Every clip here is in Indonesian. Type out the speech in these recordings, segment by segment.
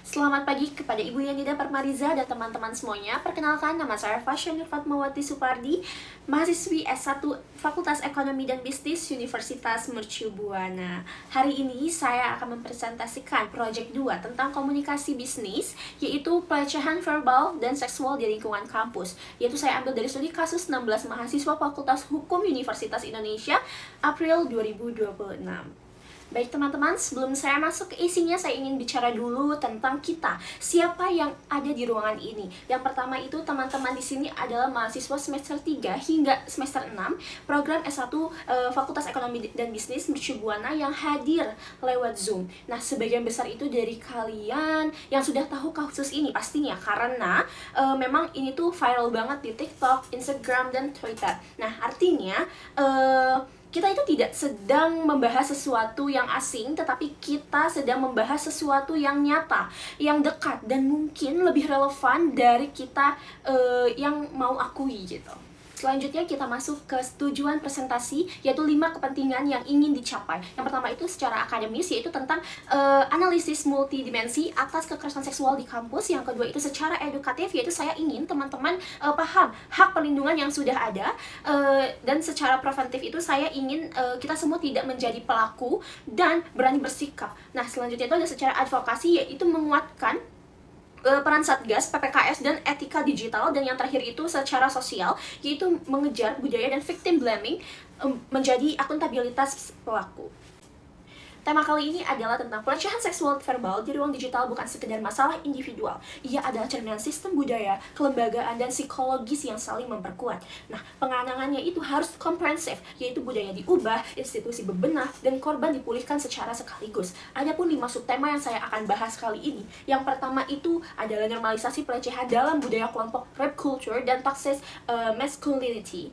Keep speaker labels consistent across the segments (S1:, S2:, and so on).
S1: Selamat pagi kepada Ibu Yanida Permariza dan teman-teman semuanya. Perkenalkan, nama saya Fasya Fatmawati Supardi, mahasiswi S1 Fakultas Ekonomi dan Bisnis Universitas Mercu Buana. Hari ini saya akan mempresentasikan proyek 2 tentang komunikasi bisnis, yaitu pelecehan verbal dan seksual di lingkungan kampus. Yaitu saya ambil dari studi kasus 16 mahasiswa Fakultas Hukum Universitas Indonesia, April 2026. Baik teman-teman, sebelum saya masuk ke isinya, saya ingin bicara dulu tentang kita. Siapa yang ada di ruangan ini? Yang pertama itu teman-teman di sini adalah mahasiswa semester 3 hingga semester 6 program S1 Fakultas Ekonomi dan Bisnis Mercu Buana yang hadir lewat Zoom. Nah, sebagian besar itu dari kalian yang sudah tahu kasus ini pastinya karena memang ini tuh viral banget di TikTok, Instagram, dan Twitter. Nah, artinya kita itu tidak sedang membahas sesuatu yang asing, tetapi kita sedang membahas sesuatu yang nyata, yang dekat, dan mungkin lebih relevan dari kita yang mau akui gitu. Selanjutnya kita masuk ke tujuan presentasi, yaitu 5 kepentingan yang ingin dicapai. Yang pertama itu secara akademis, yaitu tentang analisis multidimensi atas kekerasan seksual di kampus. Yang kedua itu secara edukatif, yaitu saya ingin teman-teman paham hak perlindungan yang sudah ada, dan secara preventif itu saya ingin kita semua tidak menjadi pelaku dan berani bersikap. Nah, selanjutnya itu ada secara advokasi, yaitu menguatkan peran Satgas, PPKS, dan etika digital. Dan yang terakhir itu secara sosial, yaitu mengejar budaya dan victim blaming menjadi akuntabilitas pelaku. Tema kali ini adalah tentang pelecehan seksual verbal di ruang digital bukan sekedar masalah individual. Ia adalah cerminan sistem budaya, kelembagaan, dan psikologis yang saling memperkuat. Nah, penanganannya itu harus komprehensif, yaitu budaya diubah, institusi bebenah, dan korban dipulihkan secara sekaligus. Adapun 5 subtema yang saya akan bahas kali ini. Yang pertama itu adalah normalisasi pelecehan dalam budaya kelompok rape culture dan toxic masculinity.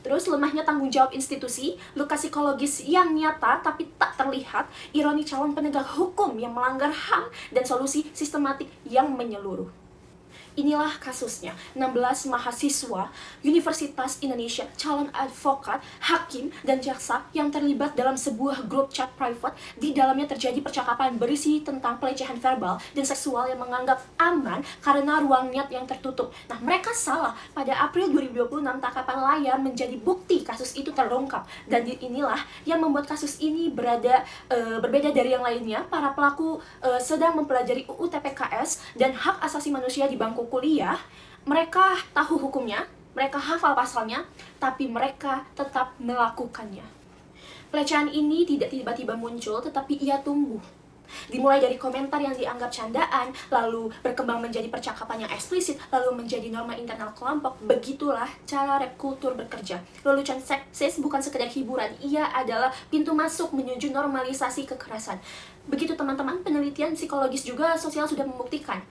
S1: Terus lemahnya tanggung jawab institusi, luka psikologis yang nyata tapi tak terlihat, ironi calon penegak hukum yang melanggar HAM, dan solusi sistematik yang menyeluruh. Inilah kasusnya, 16 mahasiswa Universitas Indonesia, calon advokat, hakim, dan jaksa yang terlibat dalam sebuah grup chat private. Di dalamnya terjadi percakapan berisi tentang pelecehan verbal dan seksual yang menganggap aman karena ruang niat yang tertutup. Nah, mereka salah. Pada April 2026, tangkapan layar menjadi bukti kasus itu terungkap. Dan inilah yang membuat kasus ini berbeda dari yang lainnya. Para pelaku sedang mempelajari UU TPKS dan hak asasi manusia di bangku kuliah. Mereka tahu hukumnya, mereka hafal pasalnya, tapi mereka tetap melakukannya. Pelecehan ini tidak tiba-tiba muncul, tetapi ia tumbuh. Dimulai dari komentar yang dianggap candaan, lalu berkembang menjadi percakapan yang eksplisit, lalu menjadi norma internal kelompok. Begitulah cara rap kultur bekerja. Lelucon seksis bukan sekedar hiburan, ia adalah pintu masuk menuju normalisasi kekerasan. Begitu teman-teman, penelitian psikologis juga sosial sudah membuktikan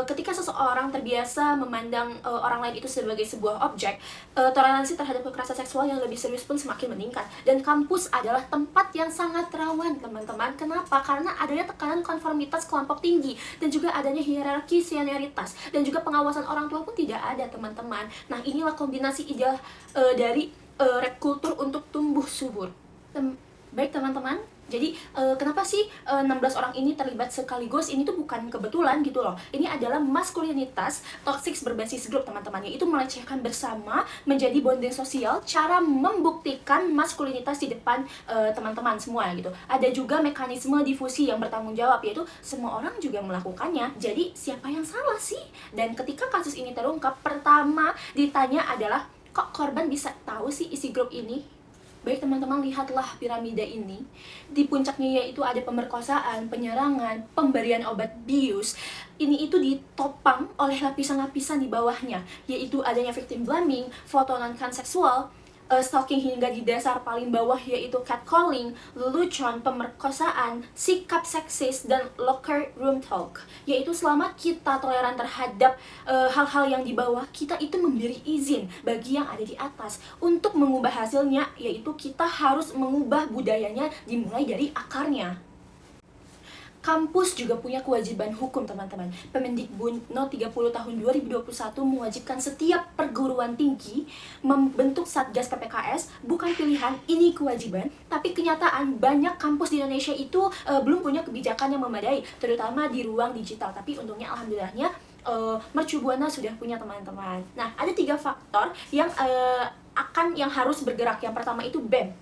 S1: ketika seseorang terbiasa memandang orang lain itu sebagai sebuah objek, toleransi terhadap kekerasan seksual yang lebih serius pun semakin meningkat. Dan kampus adalah tempat yang sangat rawan, teman-teman. Kenapa? Karena adanya tekanan konformitas kelompok tinggi, dan juga adanya hierarki senioritas, dan juga pengawasan orang tua pun tidak ada, teman-teman. Nah, inilah kombinasi ideal dari rap kultur untuk tumbuh subur. Baik teman-teman, jadi kenapa sih 16 orang ini terlibat sekaligus? Ini tuh bukan kebetulan gitu loh. Ini adalah maskulinitas toxic berbasis grup, teman-teman. Itu melecehkan bersama menjadi bonding sosial, cara membuktikan maskulinitas di depan teman-teman semua gitu. Ada juga mekanisme difusi yang bertanggung jawab, yaitu semua orang juga melakukannya. Jadi siapa yang salah sih? Dan ketika kasus ini terungkap, pertama ditanya adalah, kok korban bisa tahu sih isi grup ini? Baik teman-teman, lihatlah piramida ini. Di puncaknya yaitu ada pemerkosaan, penyerangan, pemberian obat bius. Ini itu ditopang oleh lapisan-lapisan di bawahnya, yaitu adanya victim blaming, foto non-consent seksual, stalking hingga di dasar paling bawah yaitu catcalling, lelucon, pemerkosaan, sikap seksis, dan locker room talk. Yaitu selama kita toleran terhadap hal-hal yang di bawah, kita itu memberi izin bagi yang ada di atas untuk mengubah hasilnya, yaitu kita harus mengubah budayanya dimulai dari akarnya. Kampus juga punya kewajiban hukum, teman-teman. Permendikbud No 30 tahun 2021 mewajibkan setiap perguruan tinggi membentuk Satgas PPKS, bukan pilihan, ini kewajiban. Tapi kenyataan banyak kampus di Indonesia itu belum punya kebijakan yang memadai, terutama di ruang digital. Tapi untungnya alhamdulillahnya Mercu Buana sudah punya, teman-teman. Nah, ada 3 faktor yang harus bergerak. Yang pertama itu BEM,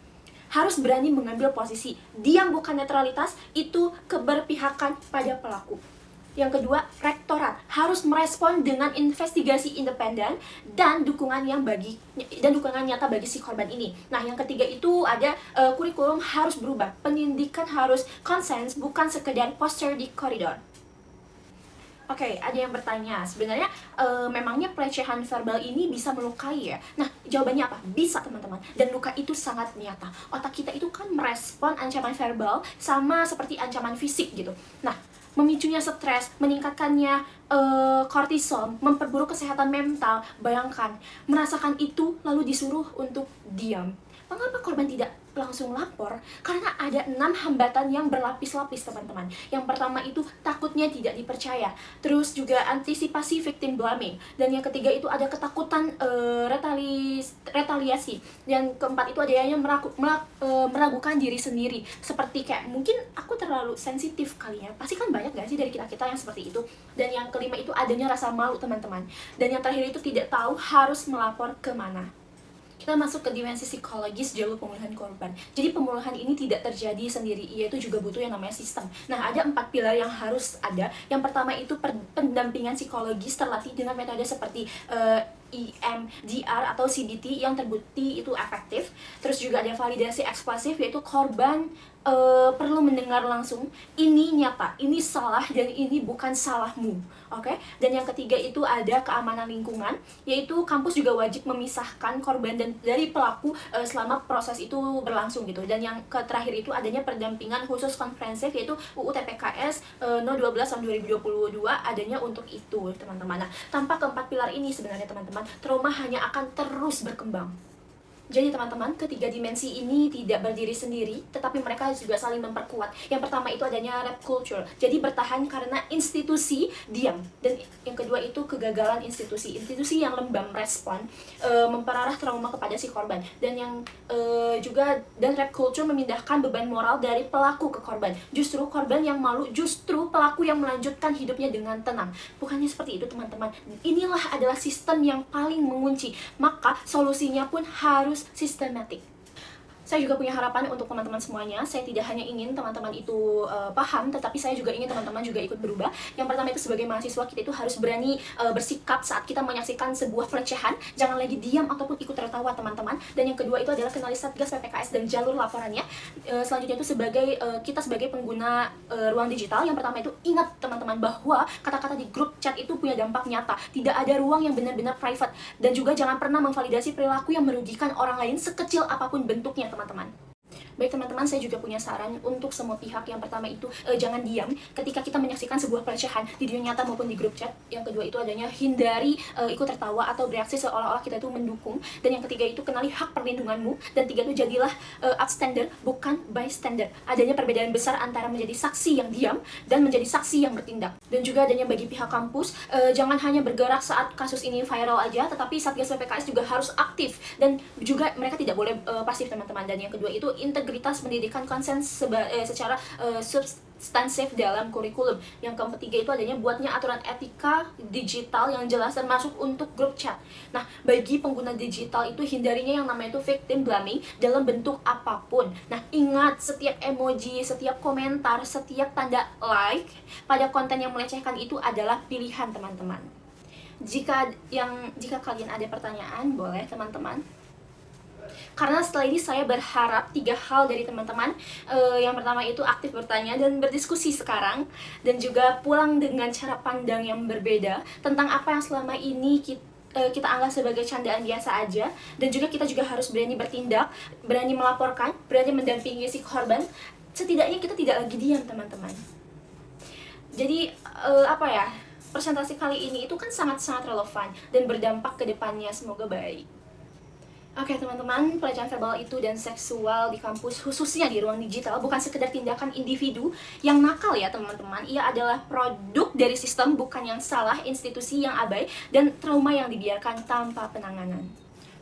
S1: harus berani mengambil posisi. Diam bukan netralitas, itu keberpihakan pada pelaku. Yang kedua, rektorat harus merespon dengan investigasi independen dan dukungan nyata bagi si korban ini. Nah, yang ketiga itu ada kurikulum harus berubah. Pendidikan harus konsens, bukan sekedar poster di koridor. Oke, ada yang bertanya, sebenarnya memangnya pelecehan verbal ini bisa melukai ya? Nah, jawabannya apa? Bisa, teman-teman. Dan luka itu sangat nyata. Otak kita itu kan merespon ancaman verbal sama seperti ancaman fisik gitu. Nah, memicunya stres, meningkatkannya kortisol, memperburuk kesehatan mental. Bayangkan, merasakan itu lalu disuruh untuk diam. Mengapa korban tidak langsung lapor? Karena ada 6 hambatan yang berlapis-lapis, teman-teman. Yang pertama itu takutnya tidak dipercaya. Terus juga antisipasi victim blaming. Dan yang ketiga itu ada ketakutan retaliasi. Dan keempat itu adanya meragukan diri sendiri. Seperti kayak, mungkin aku terlalu sensitif kali ya. Pasti kan banyak gak sih dari kita-kita yang seperti itu. Dan yang kelima itu adanya rasa malu, teman-teman. Dan yang terakhir itu tidak tahu harus melapor kemana. Kita masuk ke dimensi psikologis jalur pemulihan korban. Jadi pemulihan ini tidak terjadi sendiri, yaitu juga butuh yang namanya sistem. Nah, ada 4 pilar yang harus ada. Yang pertama itu pendampingan psikologis terlatih dengan metode seperti EMDR atau CBT yang terbukti itu efektif. Terus juga ada validasi ekspresif, yaitu korban perlu mendengar langsung, ini nyata, ini salah, dan ini bukan salahmu. Oke? Dan yang ketiga itu ada keamanan lingkungan, yaitu kampus juga wajib memisahkan korban dari pelaku selama proses itu berlangsung gitu. Dan yang terakhir itu adanya pendampingan khusus komprehensif, yaitu UU TPKS No 12 tahun 2022 adanya untuk itu, teman-teman. Nah, tanpa keempat pilar ini sebenarnya, teman-teman, trauma hanya akan terus berkembang. Jadi teman-teman, ketiga dimensi ini tidak berdiri sendiri, tetapi mereka juga saling memperkuat. Yang pertama itu adanya rap culture, jadi bertahan karena institusi diam. Dan yang kedua itu kegagalan institusi yang lembam respon, memperarah trauma kepada si korban. Dan yang dan rap culture memindahkan beban moral dari pelaku ke korban. Justru korban yang malu, justru pelaku yang melanjutkan hidupnya dengan tenang. Bukannya seperti itu, teman-teman. Inilah adalah sistem yang paling mengunci. Maka solusinya pun harus sistematik. Saya juga punya harapan untuk teman-teman semuanya. Saya tidak hanya ingin teman-teman itu paham, tetapi saya juga ingin teman-teman juga ikut berubah. Yang pertama itu sebagai mahasiswa, kita itu harus berani bersikap saat kita menyaksikan sebuah pelecehan. Jangan lagi diam ataupun ikut tertawa, teman-teman. Dan yang kedua itu adalah kenali Satgas PPKS dan jalur laporannya. Selanjutnya itu kita sebagai pengguna ruang digital, yang pertama itu ingat, teman-teman, bahwa kata-kata di grup chat itu punya dampak nyata. Tidak ada ruang yang benar-benar private. Dan juga jangan pernah memvalidasi perilaku yang merugikan orang lain sekecil apapun bentuknya, teman-teman. Baik teman-teman, saya juga punya saran untuk semua pihak. Yang pertama itu jangan diam ketika kita menyaksikan sebuah pelecehan di dunia nyata maupun di grup chat. Yang kedua itu adanya hindari ikut tertawa atau bereaksi seolah-olah kita itu mendukung. Dan yang ketiga itu kenali hak perlindunganmu. Dan tiga itu jadilah upstander bukan bystander. Adanya perbedaan besar antara menjadi saksi yang diam dan menjadi saksi yang bertindak. Dan juga adanya bagi pihak kampus, jangan hanya bergerak saat kasus ini viral aja, tetapi Satgas PPKS juga harus aktif. Dan juga mereka tidak boleh pasif, teman-teman. Dan yang kedua itu integritas pendidikan konsen secara substansif dalam kurikulum. Yang ketiga itu adanya buatnya aturan etika digital yang jelas dan masuk untuk grup chat. Nah, bagi pengguna digital itu hindarinya yang namanya itu victim blaming dalam bentuk apapun. Nah, ingat, setiap emoji, setiap komentar, setiap tanda like pada konten yang melecehkan itu adalah pilihan, teman-teman. Jika kalian ada pertanyaan, boleh, teman-teman. Karena setelah ini saya berharap 3 hal dari teman-teman. Yang pertama itu aktif bertanya dan berdiskusi sekarang, dan juga pulang dengan cara pandang yang berbeda tentang apa yang selama ini kita anggap sebagai candaan biasa aja. Dan juga kita juga harus berani bertindak, berani melaporkan, berani mendampingi si korban. Setidaknya kita tidak lagi diam, teman-teman. Jadi presentasi kali ini itu kan sangat-sangat relevan dan berdampak ke depannya. Semoga baik. Oke teman-teman, pelecehan verbal itu dan seksual di kampus khususnya di ruang digital bukan sekedar tindakan individu yang nakal ya teman-teman. Ia adalah produk dari sistem, bukan yang salah, institusi yang abai, dan trauma yang dibiarkan tanpa penanganan.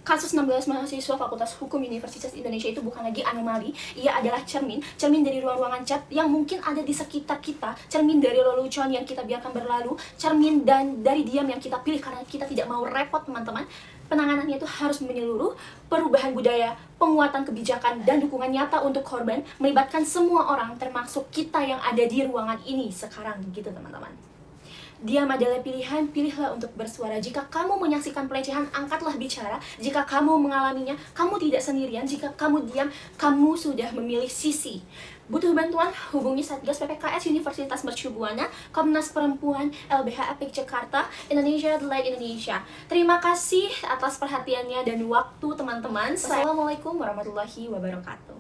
S1: Kasus 16 mahasiswa Fakultas Hukum Universitas Indonesia itu bukan lagi anomali, ia adalah cermin dari ruang-ruangan chat yang mungkin ada di sekitar kita, cermin dari lelucon yang kita biarkan berlalu, cermin dan dari diam yang kita pilih karena kita tidak mau repot teman-teman. Penanganannya itu harus menyeluruh, perubahan budaya, penguatan kebijakan, dan dukungan nyata untuk korban, melibatkan semua orang termasuk kita yang ada di ruangan ini sekarang gitu teman-teman. Diam adalah pilihan, pilihlah untuk bersuara. Jika kamu menyaksikan pelecehan, angkatlah bicara. Jika kamu mengalaminya, kamu tidak sendirian. Jika kamu diam, kamu sudah memilih sisi. Butuh bantuan? Hubungi Satgas PPKS Universitas Mercu Buana, Komnas Perempuan, LBH Epic Jakarta, Indonesia The Light Indonesia. Terima kasih atas perhatiannya dan waktu teman-teman. Assalamualaikum warahmatullahi wabarakatuh.